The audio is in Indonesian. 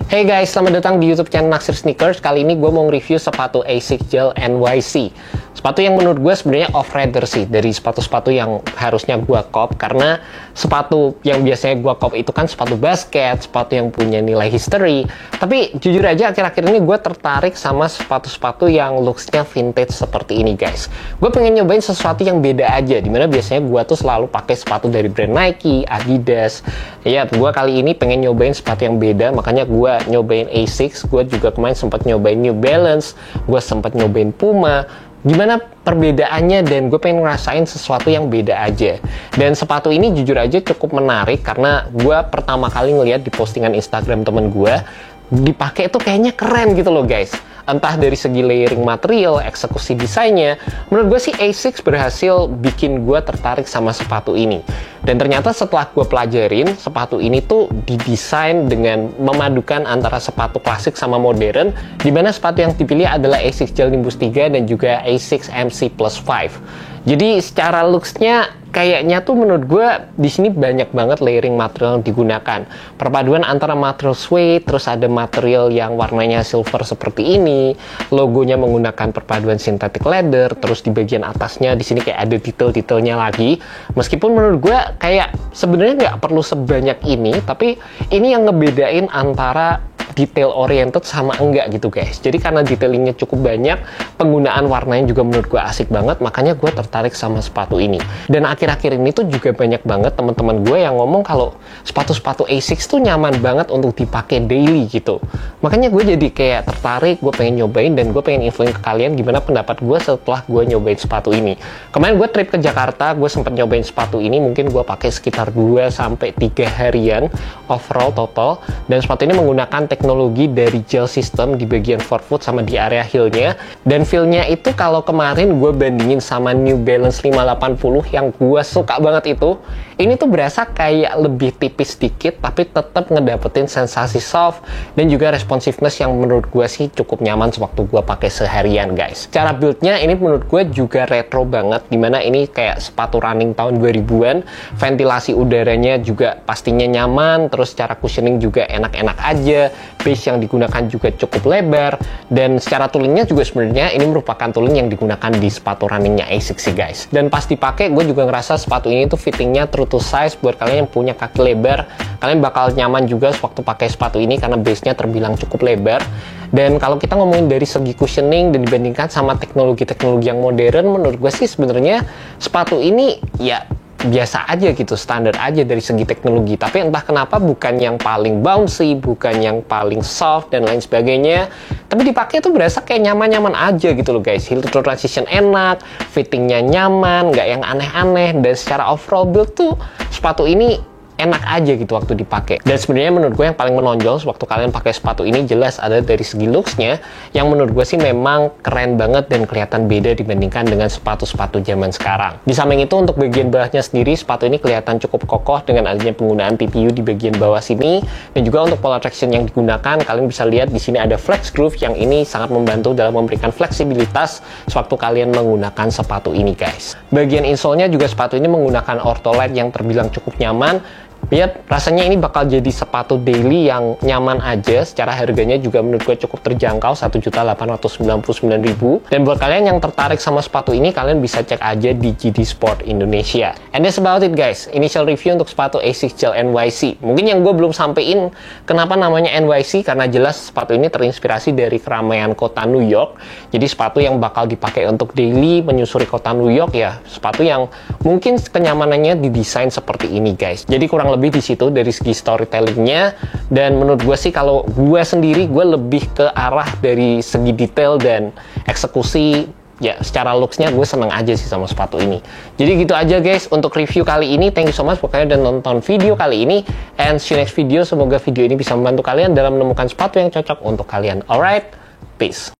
Hey guys, selamat datang di YouTube channel Naksir Sneakers. Kali ini gue mau nge-review sepatu Asics Gel NYC. Sepatu yang menurut gue sebenarnya off-roader sih dari sepatu-sepatu yang harusnya gue cop, karena sepatu yang biasanya gue cop itu kan sepatu basket, sepatu yang punya nilai history. Tapi jujur aja akhir-akhir ini gue tertarik sama sepatu-sepatu yang looks-nya vintage seperti ini guys. Gue pengen nyobain sesuatu yang beda aja, dimana biasanya gue tuh selalu pakai sepatu dari brand Nike, Adidas. Ya, gue kali ini pengen nyobain sepatu yang beda, makanya gue nyobain Asics. Gue juga kemarin sempat nyobain New Balance, gue sempat nyobain Puma. Gimana perbedaannya, dan gue pengen ngerasain sesuatu yang beda aja. Dan sepatu ini jujur aja cukup menarik karena gue pertama kali ngeliat di postingan Instagram temen gue, dipakai itu kayaknya keren gitu loh guys. Entah dari segi layering material, eksekusi desainnya, menurut gue sih Asics berhasil bikin gue tertarik sama sepatu ini. Dan ternyata setelah gue pelajarin, sepatu ini tuh didesain dengan memadukan antara sepatu klasik sama modern, dimana sepatu yang dipilih adalah Asics Gel Nimbus 3 dan juga Asics MC Plus 5. Jadi secara looks-nya kayaknya tuh menurut gue di sini banyak banget layering material yang digunakan. Perpaduan antara material suede, terus ada material yang warnanya silver seperti ini, logonya menggunakan perpaduan synthetic leather, terus di bagian atasnya di sini kayak ada detail-detailnya lagi. Meskipun menurut gue kayak sebenarnya nggak perlu sebanyak ini, tapi ini yang ngebedain antara detail oriented sama enggak gitu guys. Jadi karena detailingnya cukup banyak, penggunaan warnanya juga menurut gue asik banget, makanya gue tertarik sama sepatu ini. Dan akhir-akhir ini tuh juga banyak banget teman-teman gue yang ngomong kalau sepatu-sepatu Asics tuh nyaman banget untuk dipakai daily gitu. Makanya gue jadi kayak tertarik, gue pengen nyobain, dan gue pengen infoin ke kalian gimana pendapat gue setelah gue nyobain sepatu ini. Kemarin gue trip ke Jakarta, gue sempat nyobain sepatu ini, mungkin gue pakai sekitar 2-3 harian overall total. Dan sepatu ini menggunakan teknologi dari gel system di bagian forefoot sama di area heel-nya. Dan feel-nya itu kalau kemarin gue bandingin sama New Balance 580 yang gue suka banget itu, ini tuh berasa kayak lebih tipis dikit tapi tetap ngedapetin sensasi soft dan juga responsiveness yang menurut gue sih cukup nyaman sewaktu gue pakai seharian guys. Cara build-nya ini menurut gue juga retro banget, dimana ini kayak sepatu running tahun 2000-an, ventilasi udaranya juga pastinya nyaman, terus secara cushioning juga enak-enak aja. Base yang digunakan juga cukup lebar, dan secara toolingnya juga sebenarnya ini merupakan tooling yang digunakan di sepatu runningnya Asics sih guys. Dan pas dipakai gue juga ngerasa sepatu ini tuh fittingnya true to size. Buat kalian yang punya kaki lebar, kalian bakal nyaman juga waktu pakai sepatu ini karena base-nya terbilang cukup lebar. Dan kalau kita ngomongin dari segi cushioning dan dibandingkan sama teknologi-teknologi yang modern, menurut gue sih sebenarnya sepatu ini ya biasa aja gitu, standar aja dari segi teknologi. Tapi entah kenapa bukan yang paling bouncy, bukan yang paling soft dan lain sebagainya, tapi dipakai tuh berasa kayak nyaman-nyaman aja gitu loh guys. Heel to transition enak, fittingnya nyaman, nggak yang aneh-aneh, dan secara overall build tuh sepatu ini enak aja gitu waktu dipakai. Dan sebenarnya menurut gue yang paling menonjol waktu kalian pakai sepatu ini jelas ada dari segi looks-nya, yang menurut gue sih memang keren banget dan kelihatan beda dibandingkan dengan sepatu-sepatu zaman sekarang. Di samping itu untuk bagian bawahnya sendiri, sepatu ini kelihatan cukup kokoh dengan adanya penggunaan TPU di bagian bawah sini, dan juga untuk pola traction yang digunakan, kalian bisa lihat di sini ada flex groove yang ini sangat membantu dalam memberikan fleksibilitas sewaktu kalian menggunakan sepatu ini guys. Bagian insole-nya juga sepatu ini menggunakan Ortholite yang terbilang cukup nyaman. Lihat, rasanya ini bakal jadi sepatu daily yang nyaman aja. Secara harganya juga menurut gue cukup terjangkau, 1.899.000. Dan buat kalian yang tertarik sama sepatu ini, kalian bisa cek aja di GD Sport Indonesia. And that's about it guys, initial review untuk sepatu Asics Gel NYC. Mungkin yang gue belum sampein kenapa namanya NYC, karena jelas sepatu ini terinspirasi dari keramaian kota New York. Jadi sepatu yang bakal dipakai untuk daily menyusuri kota New York, ya sepatu yang mungkin kenyamanannya didesain seperti ini guys. Jadi kurang lebih di situ dari segi storytellingnya. Dan menurut gue sih kalau gue sendiri, gue lebih ke arah dari segi detail dan eksekusi. Ya secara looks-nya gue seneng aja sih sama sepatu ini. Jadi gitu aja guys untuk review kali ini. Thank you so much buat kalian udah nonton video kali ini, and see you next video. Semoga video ini bisa membantu kalian dalam menemukan sepatu yang cocok untuk kalian. Alright, peace.